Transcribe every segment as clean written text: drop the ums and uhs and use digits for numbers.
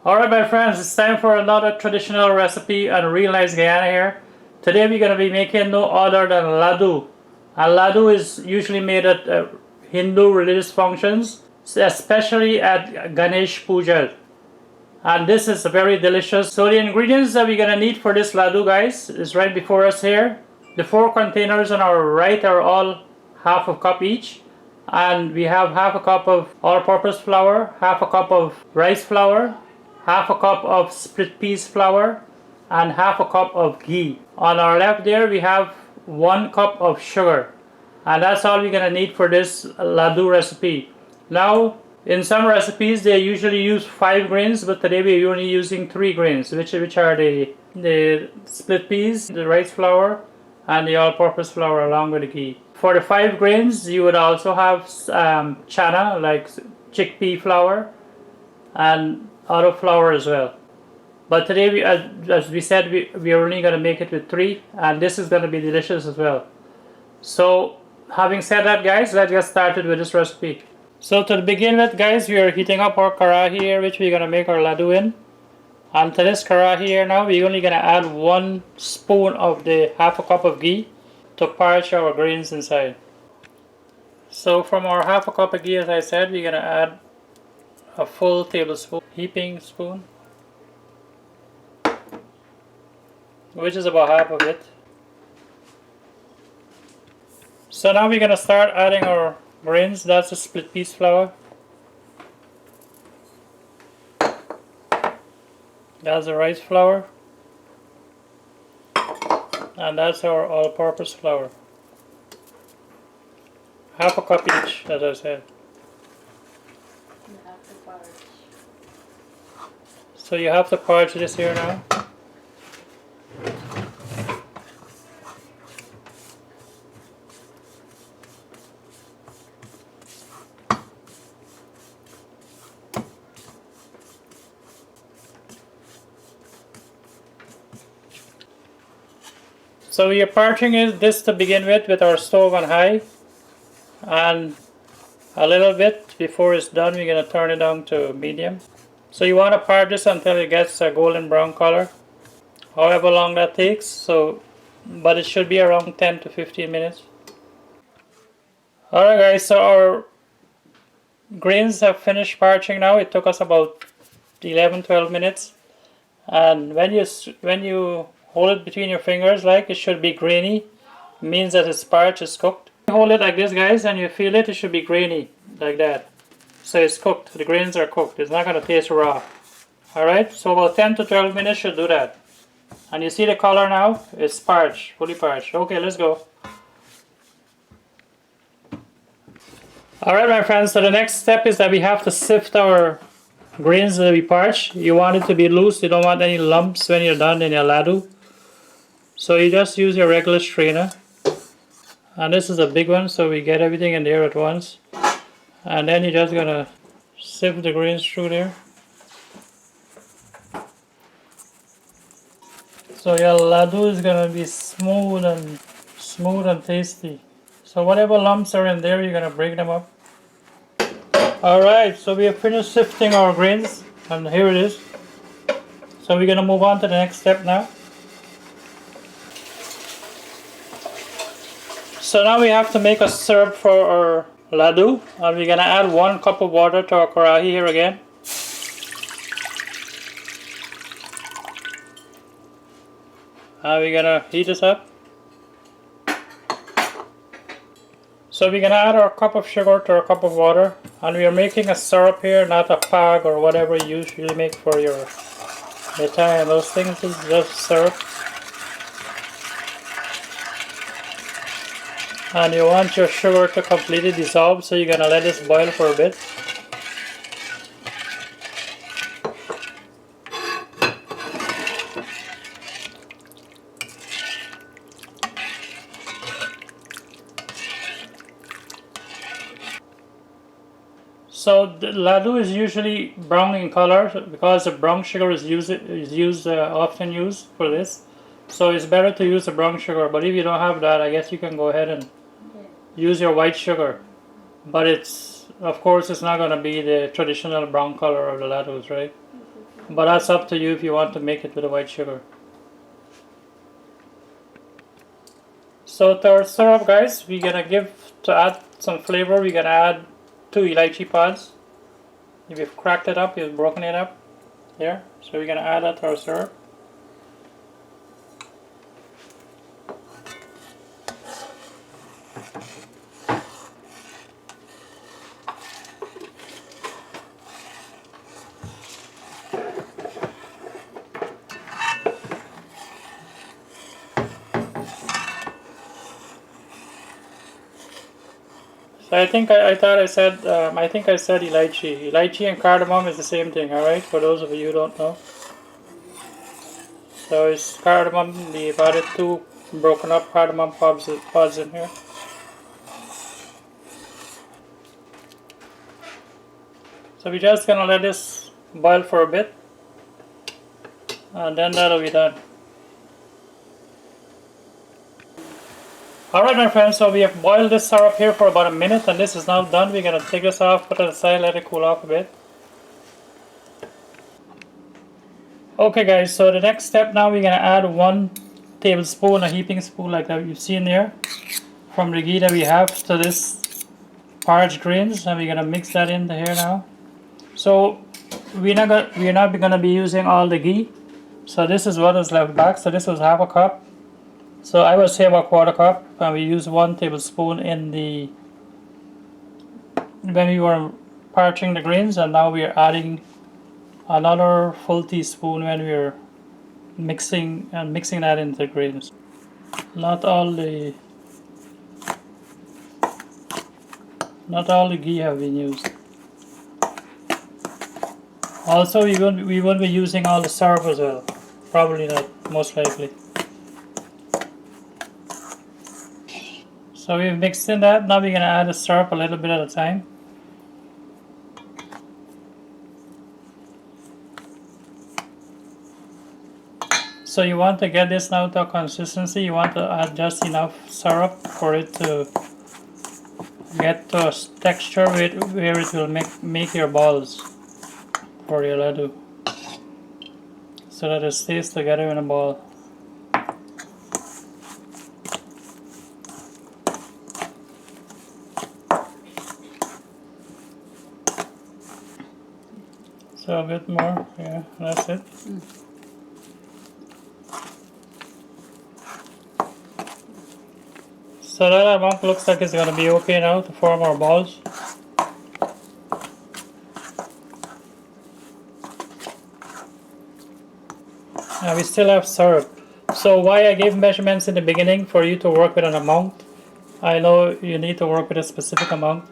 Alright my friends, it's time for another traditional recipe and real nice Guyana here. Today we're going to be making no other than Ladoo. And Ladoo is usually made at Hindu religious functions, especially at Ganesh Puja. And this is very delicious. So the ingredients that we're going to need for this Ladoo, guys, is right before us here. The 4 containers on our right are all half a cup each. And we have half a cup of all-purpose flour, half a cup of rice flour, half a cup of split peas flour, and half a cup of ghee. On our left there we have 1 cup of sugar, and that's all we're gonna need for this Ladoo recipe. Now in some recipes they usually use 5 grains, but today we're only using 3 grains, which are the split peas, the rice flour, and the all-purpose flour along with the ghee. For the 5 grains you would also have chana, like chickpea flour, and other flour as well. But today, as we said, we are only going to make it with 3, and this is going to be delicious as well. So having said that, guys, let's get started with this recipe. So to begin with, guys, we are heating up our karahi here, which we're going to make our ladoo in. And to this karahi here now, we're only going to add 1 spoon of the half a cup of ghee to parch our grains inside. So from our half a cup of ghee, as I said, we're going to add a full tablespoon, heaping spoon, which is about half of it. So now we're going to start adding our grains. That's the split peas flour, that's the rice flour, and that's our all-purpose flour. Half a cup each, as I said. So you have to parch this here now. So we are parching this to begin with our stove on high, and a little bit before it's done we're going to turn it down to medium. So you want to parch this until it gets a golden brown color, however long that takes. But it should be around 10 to 15 minutes. Alright guys, so our grains have finished parching now. It took us about 11-12 minutes. And when you hold it between your fingers, like, it should be grainy. It means that its parch is cooked. You hold it like this, guys, and you feel it, it should be grainy, like that. So it's cooked, the grains are cooked, it's not going to taste raw. Alright, so about 10 to 12 minutes should do that. And you see the color now? It's parched, fully parched. Okay, let's go. Alright my friends, so the next step is that we have to sift our grains that we parched. You want it to be loose, you don't want any lumps when you're done in your ladoo. So you just use your regular strainer. And this is a big one, so we get everything in there at once. And then you're just gonna sift the grains through there. So your ladoo is gonna be smooth and tasty. So whatever lumps are in there, you're gonna break them up. Alright, so we have finished sifting our grains, and here it is. So we're gonna move on to the next step now. So now we have to make a syrup for our ladoo, and we're gonna add 1 cup of water to our karahi here again. And we're gonna heat this up. So we're gonna add our cup of sugar to our cup of water, and we are making a syrup here, not a pag or whatever you usually make for your mithai and those things. It's just syrup. And you want your sugar to completely dissolve, so you're gonna let this boil for a bit. So the ladoo is usually brown in color because the brown sugar is often used for this. So it's better to use the brown sugar. But if you don't have that, I guess you can go ahead and use your white sugar. But it's, of course, it's not going to be the traditional brown color of the ladoos, right? but that's up to you if you want to make it with the white sugar. So to our syrup, guys, we're gonna to add some flavor, we're gonna add 2 elaichi pods. We've cracked it up, we've broken it up here. So we're gonna add that to our syrup. So I think I said elaichi. Elaichi and cardamom is the same thing, alright? For those of you who don't know. So it's cardamom, we've added 2 broken up cardamom pods in here. So we're just gonna let this boil for a bit, and then that'll be done. Alright my friends, so we have boiled this syrup here for about a minute, and this is now done. We're going to take this off, put it aside, let it cool off a bit. Okay guys, so the next step now, we're going to add 1 tablespoon, a heaping spoon like that you've seen there, from the ghee that we have to this porridge grains, and we're going to mix that into here now. So we're not going to be using all the ghee, so this is what is left back. So this was half a cup. So I would say about 1/4 cup, and we use 1 tablespoon when we were parching the grains, and now we are adding another full teaspoon when we are mixing that into the grains. Not all the ghee have been used. Also, we won't be using all the syrup as well. Probably not, most likely. So we've mixed in that. Now we're going to add the syrup a little bit at a time. So you want to get this now to a consistency. You want to add just enough syrup for it to get to a texture where it will make your balls for your ladoo, so that it stays together in a ball. So a bit more, yeah, that's it. So that amount looks like it's going to be okay now to form our balls. Now we still have syrup. So why I gave measurements in the beginning for you to work with an amount. I know you need to work with a specific amount.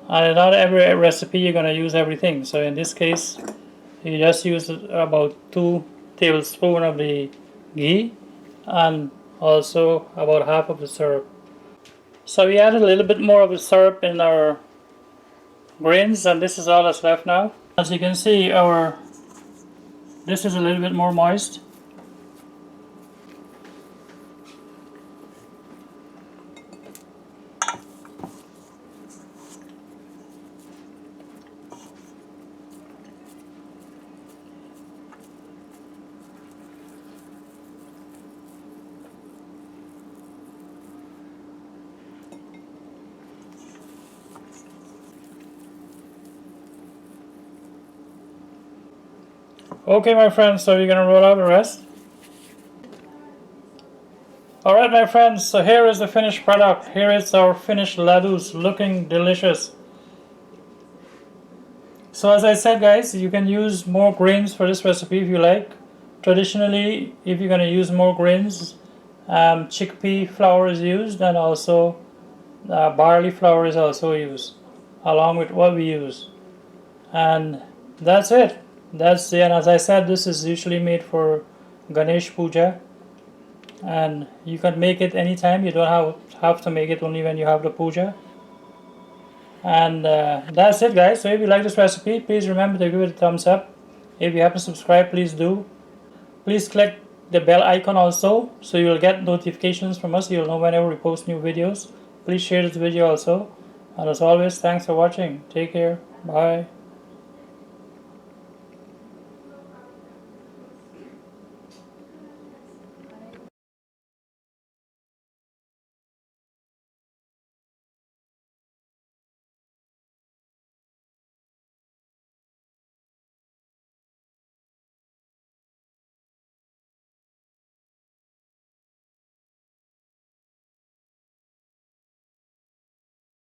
And not every recipe you're going to use everything. So in this case, you just use about 2 tablespoons of the ghee and also about half of the syrup. So we added a little bit more of the syrup in our grains, and this is all that's left now. As you can see, this is a little bit more moist. Okay my friends, so we're gonna roll out the rest. Alright my friends, so here is the finished product. Here is our finished ladoos, looking delicious. So as I said guys, you can use more grains for this recipe if you like. Traditionally, if you're gonna use more grains, chickpea flour is used, and also barley flour is also used along with what we use. And that's it. And as I said, this is usually made for Ganesh Puja, and you can make it anytime. You don't have to make it only when you have the puja. And that's it guys. So if you like this recipe, please remember to give it a thumbs up. If you haven't subscribed, please do. Please click the bell icon also, so you'll get notifications from us. You'll know whenever we post new videos. Please share this video also. And as always, thanks for watching. Take care. Bye.